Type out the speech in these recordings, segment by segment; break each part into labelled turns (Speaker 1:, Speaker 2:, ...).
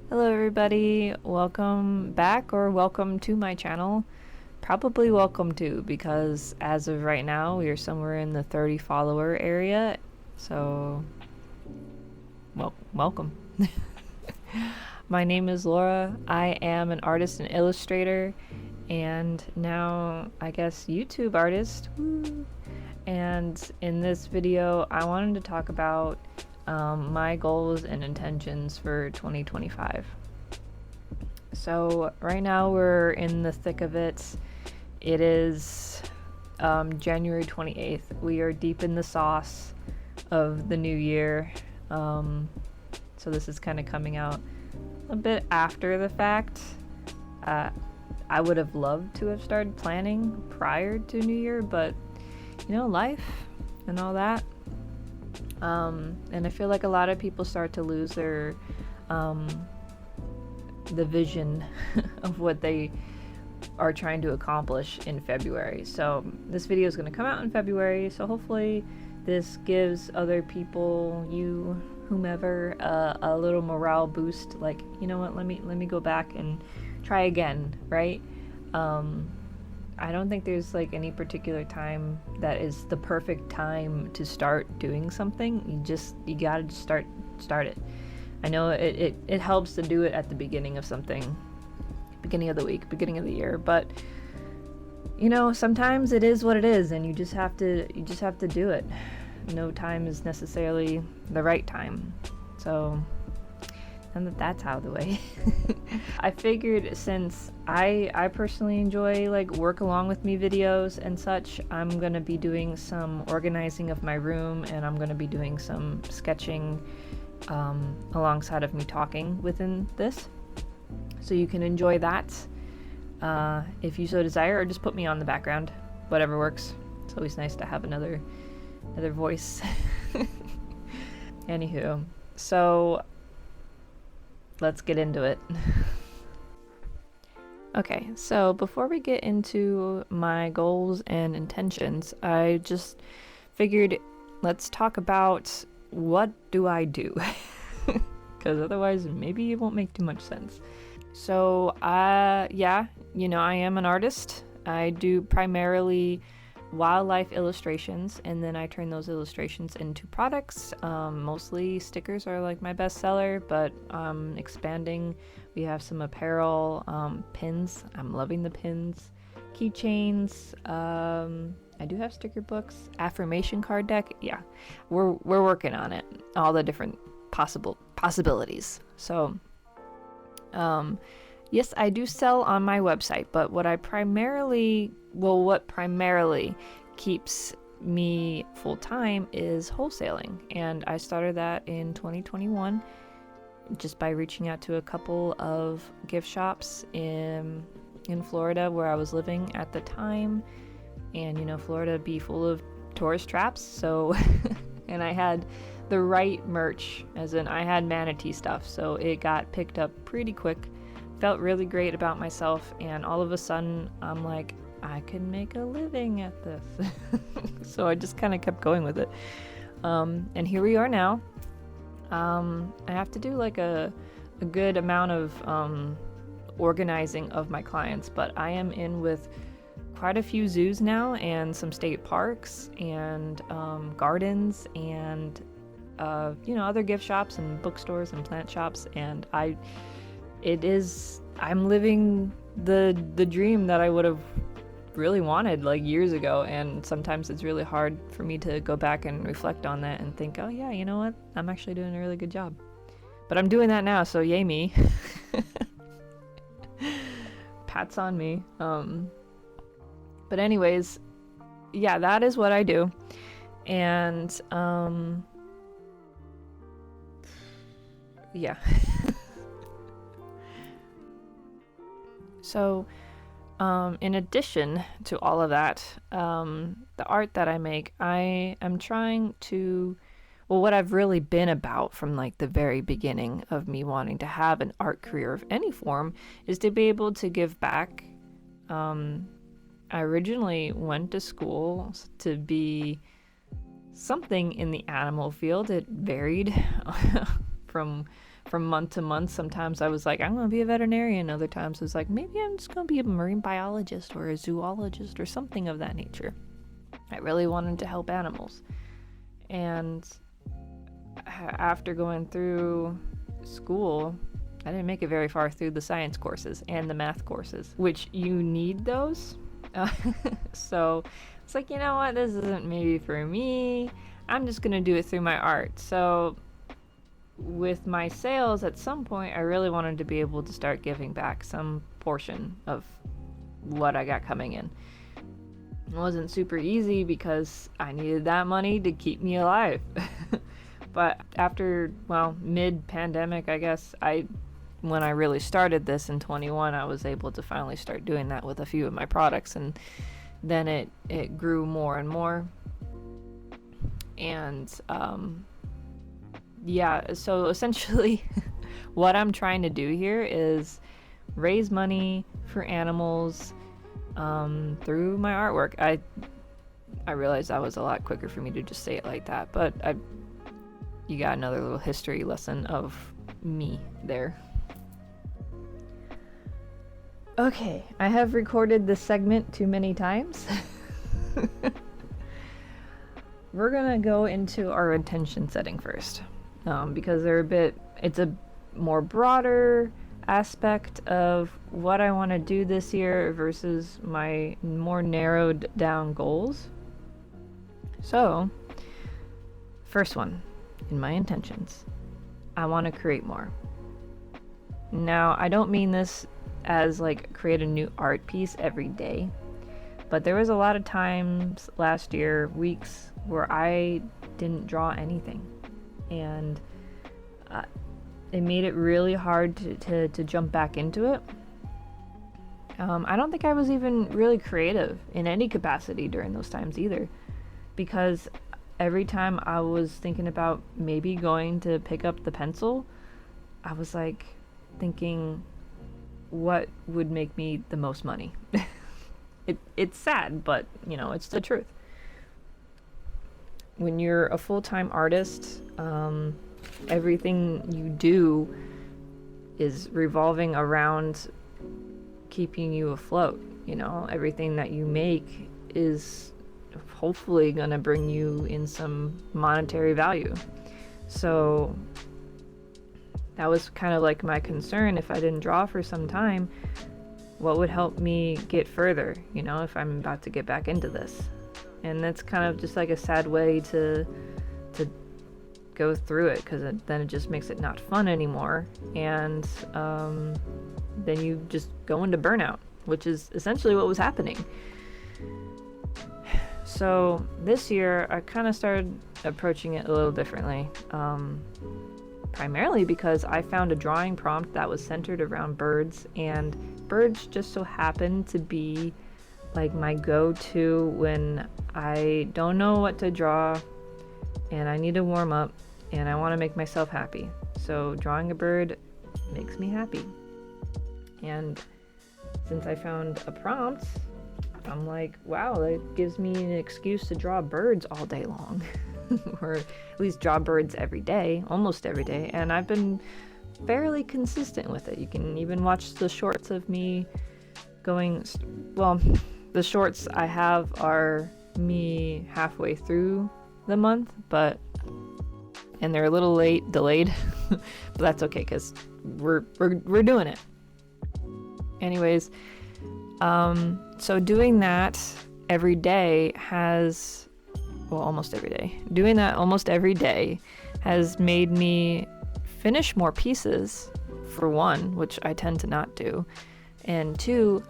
Speaker 1: Hello everybody, welcome back or welcome to my channel. Probably welcome to, because as of right now we are somewhere in the 30 follower area, so welcome. My name is Laura. I am an artist and illustrator, and now I guess YouTube artist. Woo. And in this video I wanted to talk about my goals and intentions for 2025. So right now we're in the thick of it. It is January 28th. We are deep in the sauce of the new year. So this is kind of coming out a bit after the fact. I would have loved to have started planning prior to New Year, but you know, life and all that. And I feel like a lot of people start to lose their the vision of what they are trying to accomplish in February. So this video is going to come out in February, so hopefully this gives other people, you, whomever, a little morale boost, like, you know what, let me go back and try again, right? I don't think there's like any particular time that is the perfect time to start doing something. You gotta just start it. I know it helps to do it at the beginning of something, beginning of the week, beginning of the year, but you know, sometimes it is what it is, and you just have to do it. No time is necessarily the right time. So, and that's out of the way. I figured, since I personally enjoy like work along with me videos and such, I'm gonna be doing some organizing of my room, and I'm gonna be doing some sketching alongside of me talking within this, so you can enjoy that if you so desire, or just put me on the background, whatever works. It's always nice to have another voice. Anywho, so let's get into it. Okay, so before we get into my goals and intentions, I just figured let's talk about what do I do, because otherwise maybe it won't make too much sense. So yeah, you know, I am an artist. I do primarily wildlife illustrations, and then I turn those illustrations into products. Mostly stickers are like my best seller, but expanding. We have some apparel, pins. I'm loving the pins, keychains. I do have sticker books, affirmation card deck. Yeah, we're working on it. All the different possibilities. So yes, I do sell on my website, but what primarily keeps me full-time is wholesaling, and I started that in 2021 just by reaching out to a couple of gift shops in Florida where I was living at the time. And you know, Florida be full of tourist traps, so and I had the right merch, as in I had manatee stuff, so it got picked up pretty quick. Felt really great about myself, and all of a sudden I'm like, I can make a living at this. So I just kind of kept going with it, and here we are now. I have to do like a good amount of organizing of my clients, but I am in with quite a few zoos now, and some state parks, and gardens, and you know, other gift shops and bookstores and plant shops, and I'm living the dream that I would have really wanted like years ago. And sometimes it's really hard for me to go back and reflect on that and think, oh yeah, you know what, I'm actually doing a really good job. But I'm doing that now, so yay me. Pats on me. But anyways, yeah, that is what I do. And yeah. So in addition to all of that, the art that I make, I am trying to, well, what I've really been about from like the very beginning of me wanting to have an art career of any form is to be able to give back. I originally went to school to be something in the animal field. It varied from from month to month. Sometimes I was like, I'm going to be a veterinarian. Other times I was like, maybe I'm just going to be a marine biologist or a zoologist or something of that nature. I really wanted to help animals. And after going through school, I didn't make it very far through the science courses and the math courses, which you need those. So it's like, you know what, this isn't maybe for me. I'm just going to do it through my art. So with my sales, at some point, I really wanted to be able to start giving back some portion of what I got coming in. It wasn't super easy because I needed that money to keep me alive. But after, mid-pandemic, I guess, when I really started this in 21, I was able to finally start doing that with a few of my products, and then it grew more and more. And so essentially what I'm trying to do here is raise money for animals through my artwork. I realized that was a lot quicker for me to just say it like that, but you got another little history lesson of me there. Okay, I have recorded this segment too many times. We're gonna go into our intention setting first, because it's a more broader aspect of what I want to do this year versus my more narrowed down goals. So, first one, in my intentions, I want to create more. Now, I don't mean this as like create a new art piece every day, but there was a lot of times last year, weeks, where I didn't draw anything, and it made it really hard to jump back into it. I don't think I was even really creative in any capacity during those times either, because every time I was thinking about maybe going to pick up the pencil, I was like thinking, what would make me the most money? It's sad, but it's the truth. When you're a full-time artist, everything you do is revolving around keeping you afloat. Everything that you make is hopefully going to bring you in some monetary value. So that was kind of like my concern. If I didn't draw for some time, what would help me get further, if I'm about to get back into this? And that's kind of just like a sad way to go through it, because then it just makes it not fun anymore, and then you just go into burnout, which is essentially what was happening. So this year I kind of started approaching it a little differently, primarily because I found a drawing prompt that was centered around birds, and birds just so happen to be like my go-to when I don't know what to draw and I need to warm up and I want to make myself happy. So drawing a bird makes me happy. And since I found a prompt, I'm like, wow, that gives me an excuse to draw birds all day long. Or at least draw birds every day, almost every day. And I've been fairly consistent with it. You can even watch the shorts of me going, the shorts I have are me halfway through the month, and they're a little delayed, but that's okay, because we're doing it. Anyways, so doing that every day almost every day. Doing that almost every day has made me finish more pieces, for one, which I tend to not do, and two,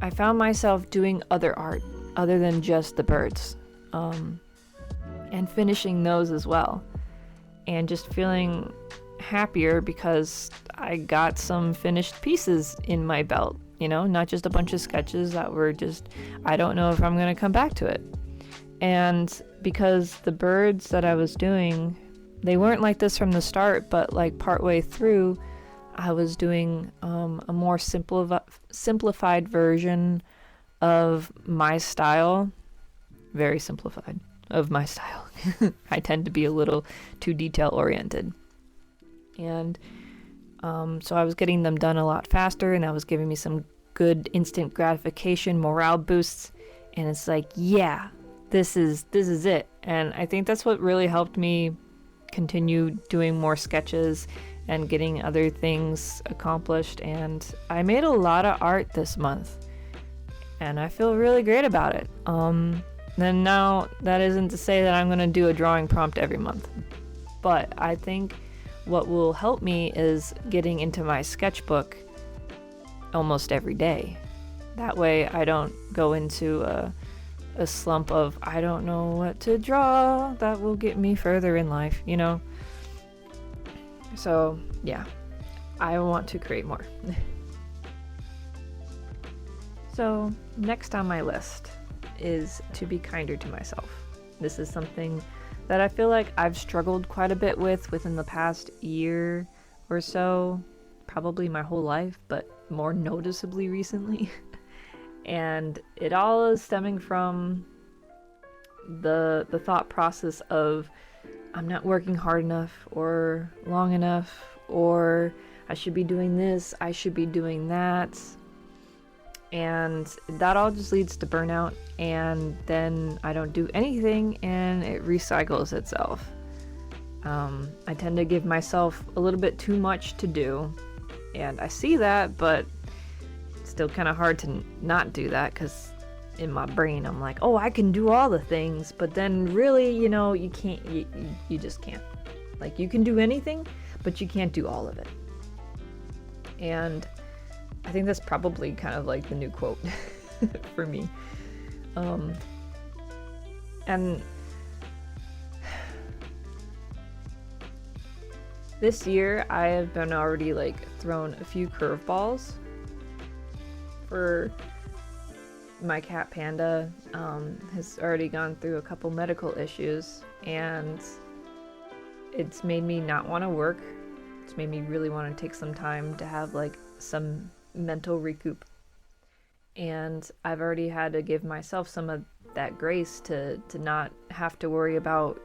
Speaker 1: I found myself doing other art other than just the birds, and finishing those as well, and just feeling happier because I got some finished pieces in my belt, not just a bunch of sketches that were just, I don't know if I'm going to come back to it. And because the birds that I was doing, they weren't like this from the start, but like partway through, I was doing a more simplified version of my style, very simplified, of my style. I tend to be a little too detail oriented. And so I was getting them done a lot faster, and that was giving me some good instant gratification, morale boosts. And it's like, yeah, this is it. And I think that's what really helped me continue doing more sketches and getting other things accomplished. And I made a lot of art this month, and I feel really great about it. Then now, that isn't to say that I'm going to do a drawing prompt every month, but I think what will help me is getting into my sketchbook almost every day. That way I don't go into a slump of I don't know what to draw. That will get me further in life, you know? So yeah, I want to create more. So next on my list is to be kinder to myself. This is something that I feel like I've struggled quite a bit with within the past year or so, probably my whole life, but more noticeably recently. And it all is stemming from the thought process of I'm not working hard enough or long enough, or I should be doing this, I should be doing that. And that all just leads to burnout, and then I don't do anything and it recycles itself. I tend to give myself a little bit too much to do, and I see that, but it's still kind of hard to not do that, because in my brain I'm like, oh, I can do all the things, but then really, you know, you can't, you just can't. Like, you can do anything, but you can't do all of it. And I think that's probably kind of like the new quote for me. And this year I have been already like thrown a few curveballs. For my cat Panda has already gone through a couple medical issues, and it's made me not want to work. It's made me really want to take some time to have like some mental recoup, and I've already had to give myself some of that grace to not have to worry about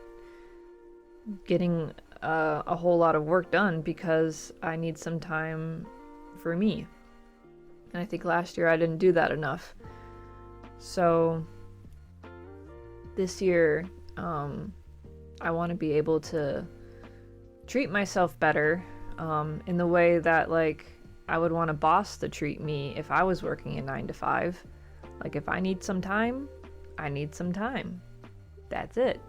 Speaker 1: getting a whole lot of work done, because I need some time for me. And I think last year I didn't do that enough. So this year I want to be able to treat myself better in the way that like I would want a boss to treat me if I was working a 9 to 5. Like, if I need some time, I need some time. That's it.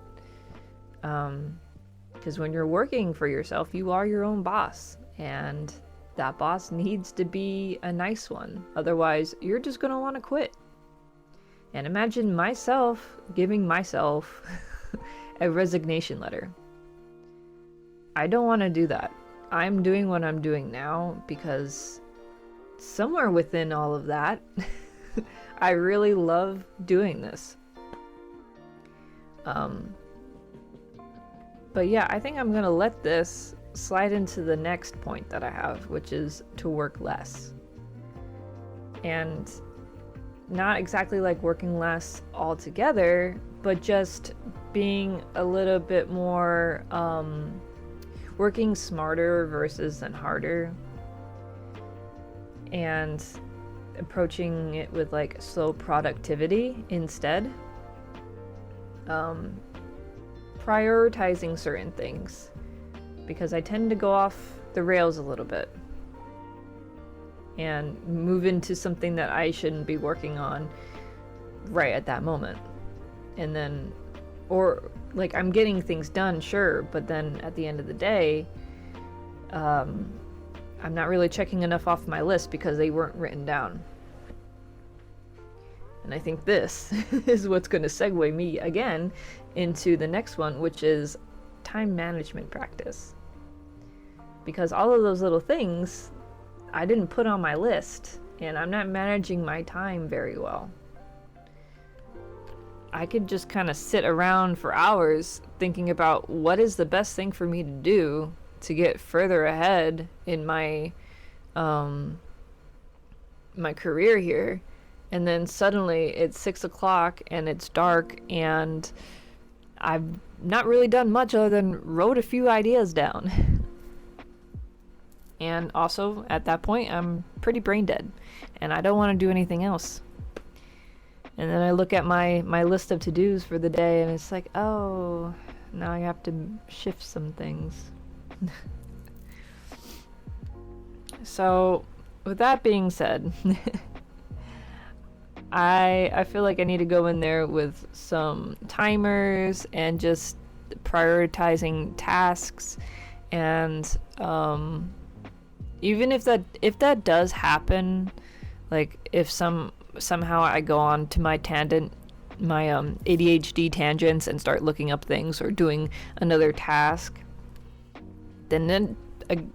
Speaker 1: Because when you're working for yourself, you are your own boss. And that boss needs to be a nice one. Otherwise, you're just going to want to quit. And imagine myself giving myself a resignation letter. I don't want to do that. I'm doing what I'm doing now because somewhere within all of that, I really love doing this. But yeah, I think I'm gonna let this slide into the next point that I have, which is to work less. And not exactly like working less altogether, but just being a little bit more working smarter versus than harder, and approaching it with like slow productivity instead. Prioritizing certain things, because I tend to go off the rails a little bit and move into something that I shouldn't be working on right at that moment. And then, or like, I'm getting things done, sure, but then at the end of the day, I'm not really checking enough off my list because they weren't written down. And I think this is what's going to segue me again into the next one, which is time management practice. Because all of those little things I didn't put on my list, and I'm not managing my time very well. I could just kind of sit around for hours thinking about what is the best thing for me to do to get further ahead in my my career here, and then suddenly it's 6 o'clock and it's dark and I've not really done much other than wrote a few ideas down. And also, at that point, I'm pretty brain dead, and I don't want to do anything else. And then I look at my list of to-dos for the day, and it's like, oh, now I have to shift some things. So, with that being said, I feel like I need to go in there with some timers and just prioritizing tasks, and even if that does happen, like if somehow I go on to my ADHD tangents and start looking up things or doing another task, then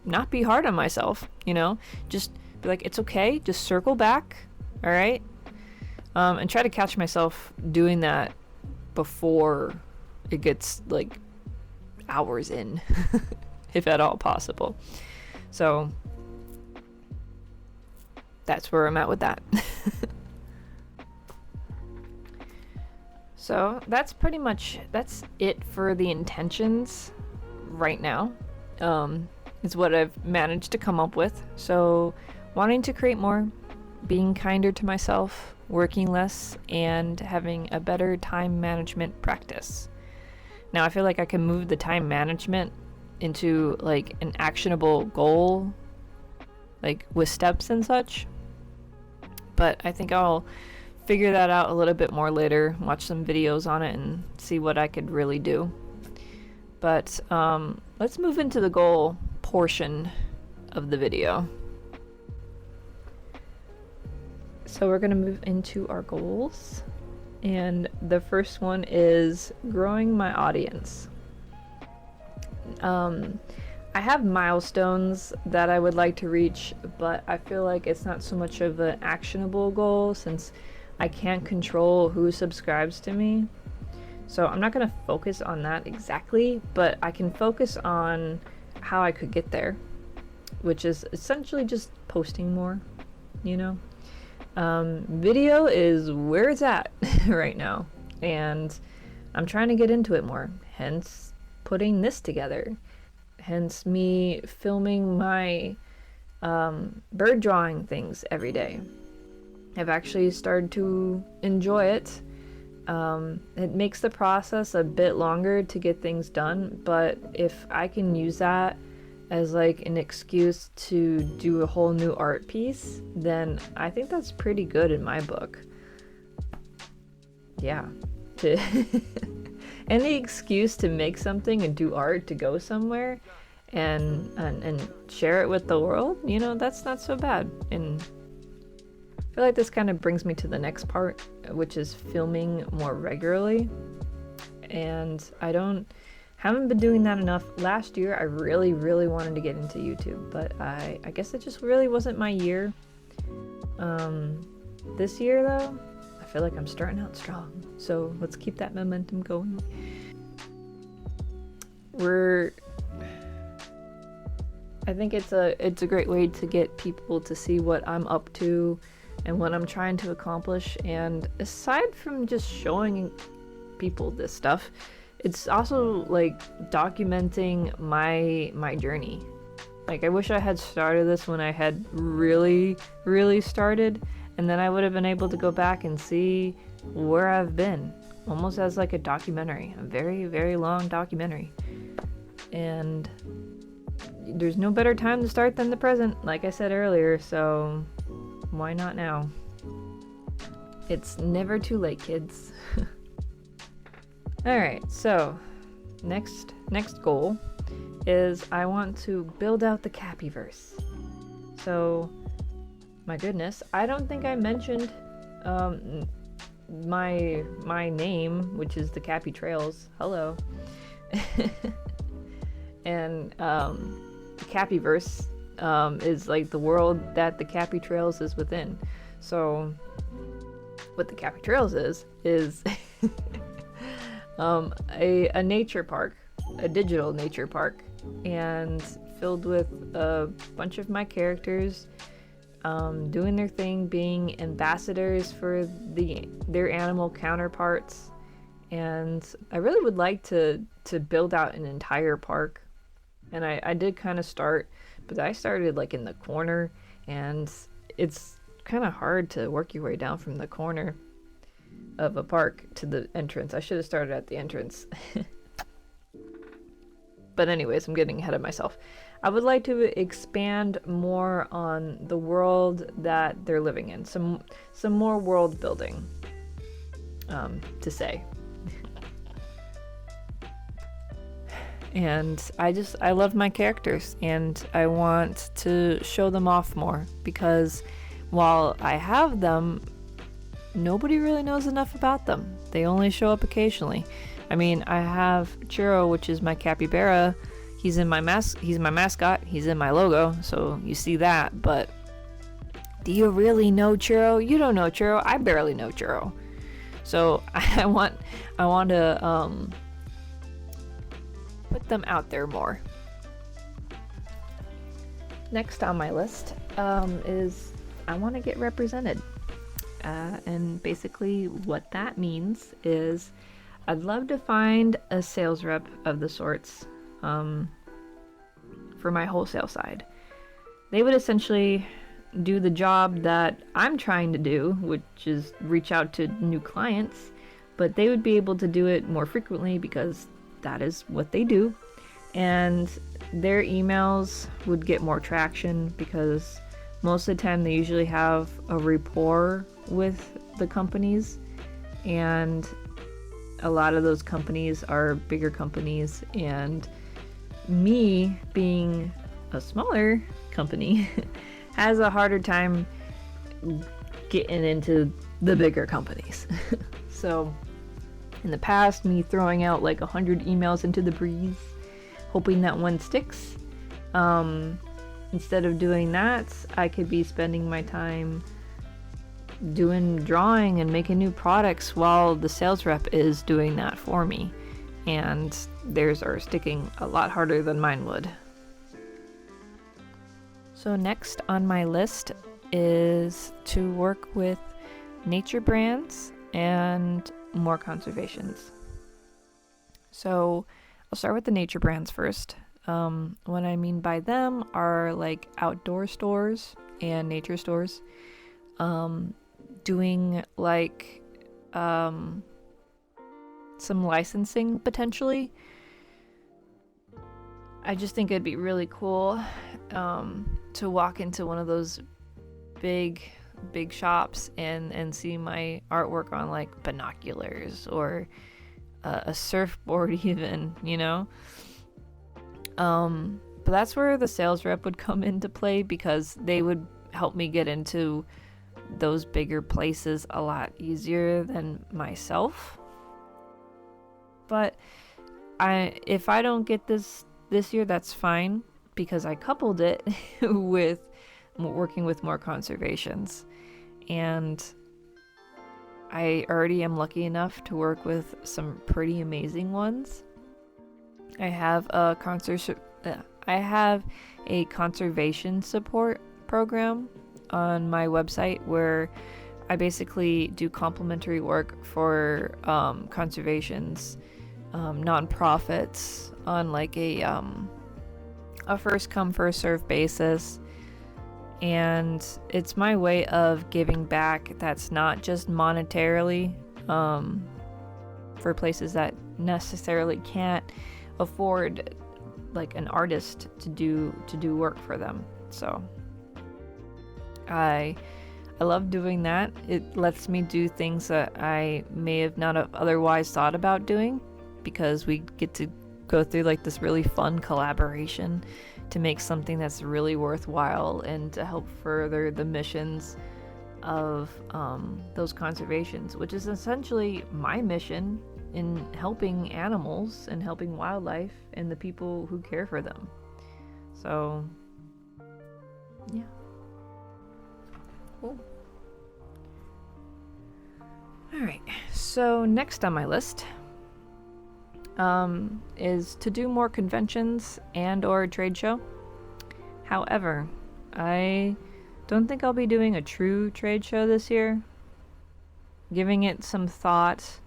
Speaker 1: not be hard on myself, you know, just be like, it's okay, just circle back, all right, and try to catch myself doing that before it gets like hours in, if at all possible. So that's where I'm at with that. So that's it for the intentions right now. Is what I've managed to come up with. So wanting to create more, being kinder to myself, working less, and having a better time management practice. Now I feel like I can move the time management into like an actionable goal, like with steps and such. But I think I'll figure that out a little bit more later, watch some videos on it and see what I could really do. But let's move into the goal portion of the video. So we're going to move into our goals, and the first one is growing my audience. I have milestones that I would like to reach, but I feel like it's not so much of an actionable goal since I can't control who subscribes to me. So I'm not going to focus on that exactly, but I can focus on how I could get there, which is essentially just posting more, you know? Video is where it's at right now, and I'm trying to get into it more, hence putting this together, hence me filming my bird drawing things every day. I've actually started to enjoy it. It makes the process a bit longer to get things done, but if I can use that as like an excuse to do a whole new art piece, then I think that's pretty good in my book. Yeah. Any excuse to make something and do art to go somewhere and share it with the world, you know, that's not so bad. And I feel like this kind of brings me to the next part, which is filming more regularly. And haven't been doing that enough. Last year I really wanted to get into YouTube, but I guess it just really wasn't my year. This year though, I feel like I'm starting out strong, so let's keep that momentum going. I think it's a great way to get people to see what I'm up to and what I'm trying to accomplish. And aside from just showing people this stuff, it's also like documenting my journey. Like I wish I had started this when I had really started, and then I would have been able to go back and see where I've been, almost as like a documentary, a very long documentary. And there's no better time to start than the present, like I said earlier, so why not now? It's never too late, kids. Alright, so next goal is I want to build out the Cappyverse. So, my goodness, I don't think I mentioned my name, which is the Cappy Trails. Hello. And the Cappyverse is like the world that the Cappy Trails is within. So what the Cappy Trails is a nature park, a digital nature park, and filled with a bunch of my characters doing their thing, being ambassadors for their animal counterparts. And I really would like to build out an entire park. And I did kind of start but I started like in the corner, and it's kind of hard to work your way down from the corner of a park to the entrance. I should have started at the entrance. But anyways, I'm getting ahead of myself. I would like to expand more on the world that they're living in. Some more world building, to say. And I love my characters, and I want to show them off more, because while I have them, nobody really knows enough about them. They only show up occasionally. I mean, I have Churro, which is my capybara. He's my mascot. He's in my logo, so you see that. But do you really know Churro? You don't know Churro. I barely know Churro. So I want to put them out there more. Next on my list is I want to get represented. And basically what that means is I'd love to find a sales rep of the sorts for my wholesale side. They would essentially do the job that I'm trying to do, which is reach out to new clients, but they would be able to do it more frequently because that is what they do. And their emails would get more traction because most of the time they usually have a rapport with the companies, and a lot of those companies are bigger companies, and me being a smaller company has a harder time getting into the bigger companies. So in the past, me throwing out like 100 emails into the breeze, hoping that one sticks. Instead of doing that, I could be spending my time doing drawing and making new products while the sales rep is doing that for me. And theirs are sticking a lot harder than mine would. So next on my list is to work with nature brands and more conservations. So I'll start with the nature brands first. What I mean by them are like outdoor stores and nature stores, doing like some licensing potentially. I just think it'd be really cool to walk into one of those big shops and see my artwork on like binoculars or a surfboard even, you know. But that's where the sales rep would come into play, because they would help me get into those bigger places a lot easier than myself. But if I don't get this year, that's fine, because I coupled it with working with more conservations, and I already am lucky enough to work with some pretty amazing ones. I have a conservation support program on my website where I basically do complimentary work for conservations, nonprofits on like a first come first serve basis, and it's my way of giving back. That's not just monetarily for places that necessarily can't afford like an artist to do work for them. So I love doing that. It lets me do things that I may have not have otherwise thought about doing, because we get to go through like this really fun collaboration to make something that's really worthwhile and to help further the missions of those conservations, which is essentially my mission in helping animals and helping wildlife and the people who care for them. So yeah. Cool. Alright, so next on my list is to do more conventions and or trade show. However, I don't think I'll be doing a true trade show this year. Giving it some thought.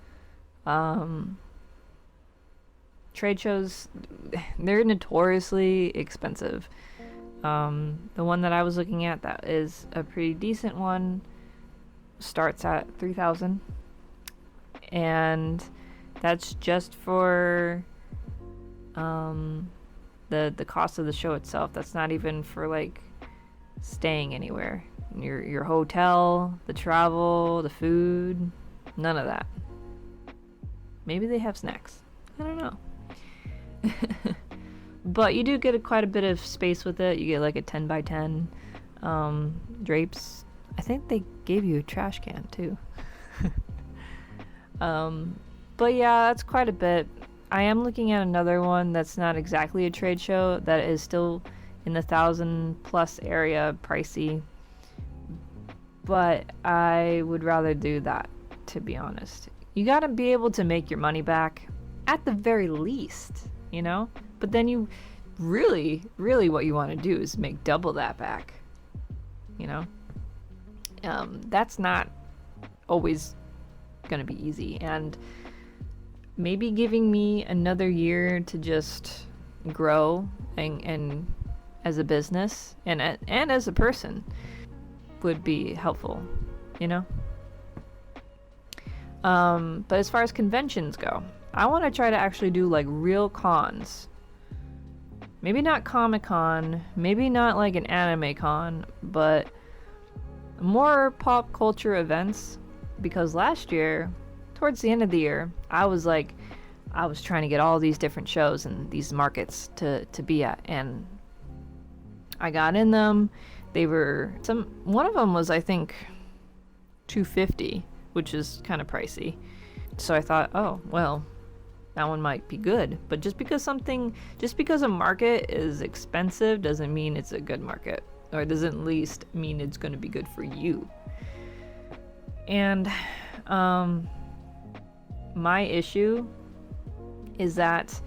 Speaker 1: Trade shows, they're notoriously expensive. The one that I was looking at that is a pretty decent one starts at 3,000, and that's just for the cost of the show itself. That's not even for like staying anywhere. Your hotel, the travel, the food, none of that. Maybe they have snacks. I don't know. But you do get quite a bit of space with it. You get like a 10 by 10 drapes. I think they gave you a trash can too. But yeah, that's quite a bit. I am looking at another one that's not exactly a trade show, that is still in the 1,000+ area, pricey. But I would rather do that, to be honest. You gotta be able to make your money back, at the very least, you know? But then you really what you want to do is make double that back, you know? That's not always gonna be easy, and maybe giving me another year to just grow and as a business and as a person would be helpful, you know? But as far as conventions go, I want to try to actually do like real cons. Maybe not Comic-Con, maybe not like an anime con, but more pop culture events. Because last year, towards the end of the year, I was trying to get all these different shows and these markets to be at, and I got in them. One of them was, I think, $250, which is kind of pricey. So I thought, oh, well, that one might be good. But just because a market is expensive doesn't mean it's a good market, or it doesn't at least mean it's going to be good for you. And my issue is that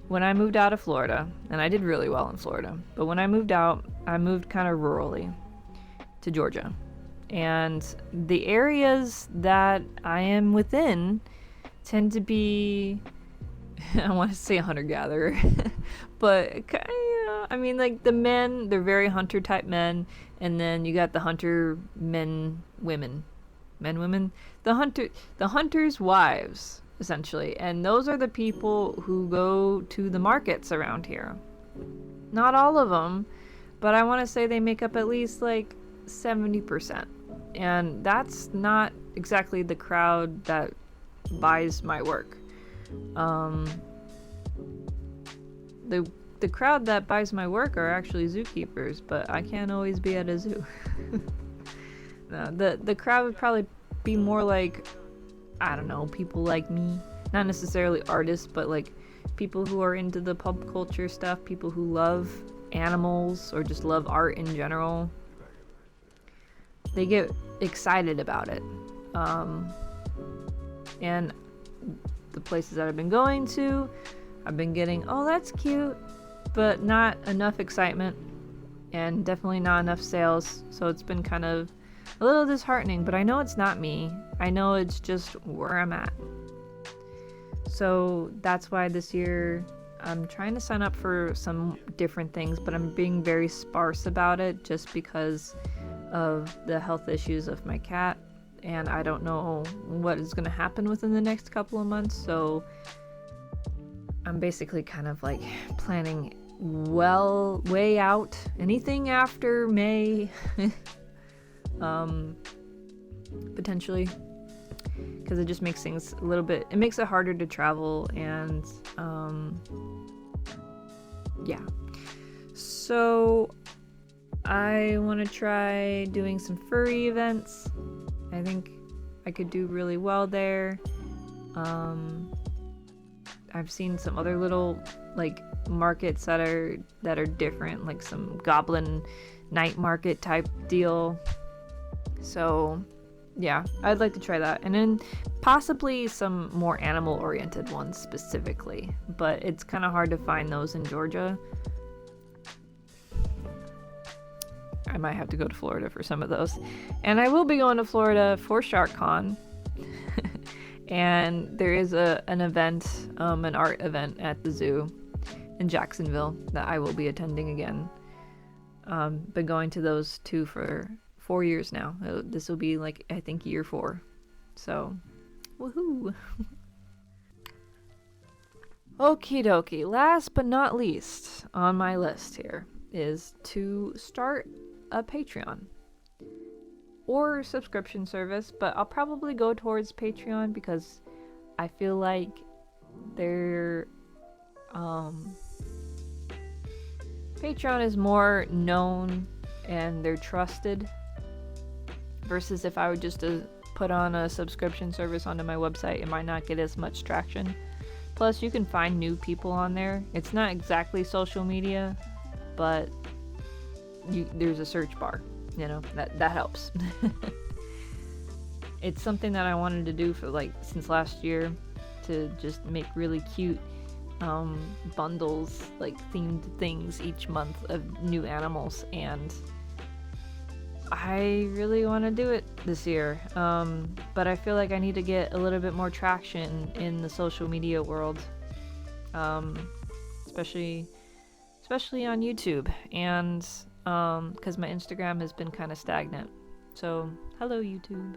Speaker 1: when I moved out of Florida, and I did really well in Florida, but when I moved out, I moved kind of rurally to Georgia. And the areas that I am within tend to be, I want to say hunter-gatherer, but I mean, like the men, they're very hunter-type men, and then you got the hunter women, the hunters' wives, essentially, and those are the people who go to the markets around here. Not all of them, but I want to say they make up at least like 70%, and that's not exactly the crowd that buys my work. The crowd that buys my work are actually zookeepers, but I can't always be at a zoo. No, the crowd would probably be more like, I don't know, people like me. Not necessarily artists, but like people who are into the pop culture stuff, people who love animals or just love art in general. They get excited about it. And the places that I've been going to, I've been getting, oh, that's cute, but not enough excitement and definitely not enough sales. So it's been kind of a little disheartening, but I know it's not me. I know it's just where I'm at. So that's why this year I'm trying to sign up for some different things, but I'm being very sparse about it just because of the health issues of my cat, and I don't know what is going to happen within the next couple of months. So I'm basically kind of like planning way out. Anything after May, potentially, because it just makes things a little bit, it makes it harder to travel, and yeah. So I want to try doing some furry events. I think I could do really well there. I've seen some other little like markets that are different, like some goblin night market type deal. So yeah, I'd like to try that, and then possibly some more animal oriented ones specifically, but it's kind of hard to find those in Georgia. I might have to go to Florida for some of those. And I will be going to Florida for SharkCon. And there is an event, an art event at the zoo in Jacksonville that I will be attending again. Been going to those two for 4 years now. This will be like, I think, year 4. So, woohoo! Okie dokie. Last but not least on my list here is to start a Patreon or subscription service, but I'll probably go towards Patreon because I feel like they're Patreon is more known and they're trusted versus if I were just to put on a subscription service onto my website, it might not get as much traction. Plus, you can find new people on there. It's not exactly social media, but there's a search bar, you know, that helps. It's something that I wanted to do for since last year, to just make really cute bundles, like themed things each month of new animals, and I really want to do it this year, but I feel like I need to get a little bit more traction in the social media world, especially on YouTube, and because my Instagram has been kind of stagnant. So hello YouTube.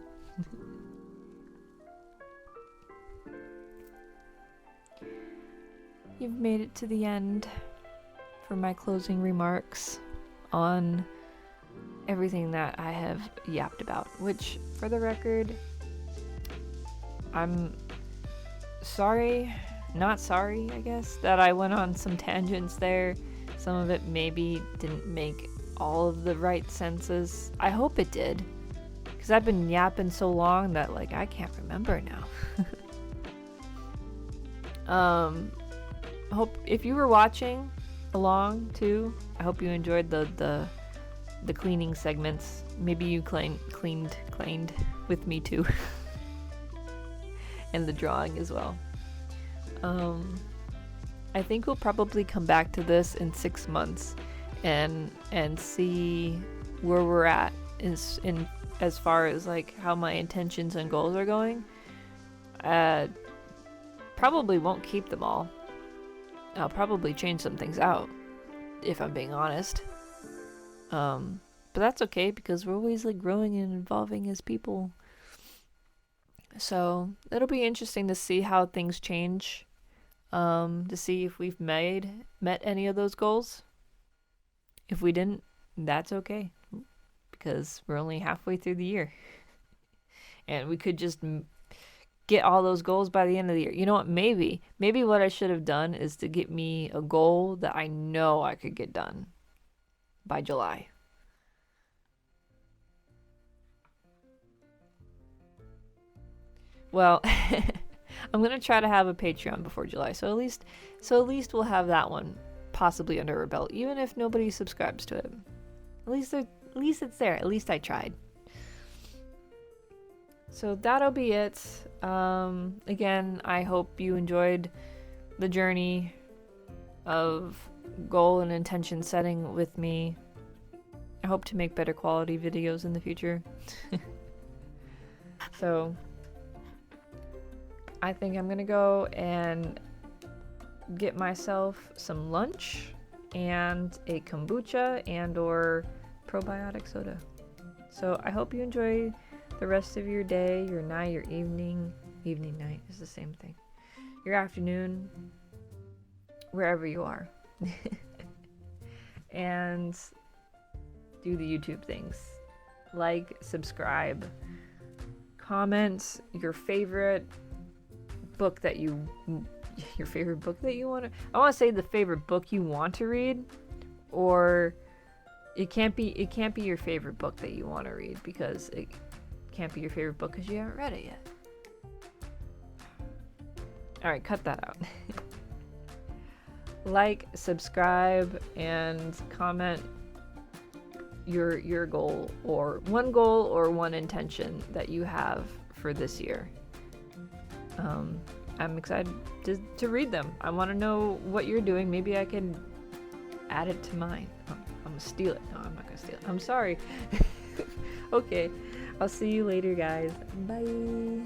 Speaker 1: You've made it to the end for my closing remarks on everything that I have yapped about, which, for the record, I'm not sorry, I guess, that I went on some tangents there. Some of it maybe didn't make all of the right senses. I hope it did, because I've been yapping so long that, I can't remember now. Hope if you were watching along too, I hope you enjoyed the cleaning segments. Maybe you cleaned with me too. And the drawing as well. I think we'll probably come back to this in 6 months and see where we're at in as far as how my intentions and goals are going. Probably won't keep them all. I'll probably change some things out, if I'm being honest. But that's okay, because we're always growing and evolving as people. So it'll be interesting to see how things change. To see if we've met any of those goals. If we didn't, that's okay, because we're only halfway through the year. And we could just get all those goals by the end of the year. You know what? Maybe what I should have done is to get me a goal that I know I could get done by July. Well, I'm gonna try to have a Patreon before July, so at least we'll have that one possibly under our belt, even if nobody subscribes to it. At least it's there. At least I tried. So that'll be it. Again, I hope you enjoyed the journey of goal and intention setting with me. I hope to make better quality videos in the future. So I think I'm gonna go and get myself some lunch and a kombucha and or probiotic soda. So I hope you enjoy the rest of your day, your night, your evening. Evening, night is the same thing. Your afternoon, wherever you are. And do the YouTube things. Like, subscribe, comment your favorite book that you want to, I want to say the favorite book you want to read, or it can't be your favorite book that you want to read, because it can't be your favorite book because you haven't read it yet. Alright, cut that out. Like, subscribe, and comment your goal or one intention that you have for this year. I'm excited to read them. I want to know what you're doing. Maybe I can add it to mine. I'm gonna steal it. No, I'm not gonna steal it. I'm sorry. Okay, I'll see you later, guys. Bye.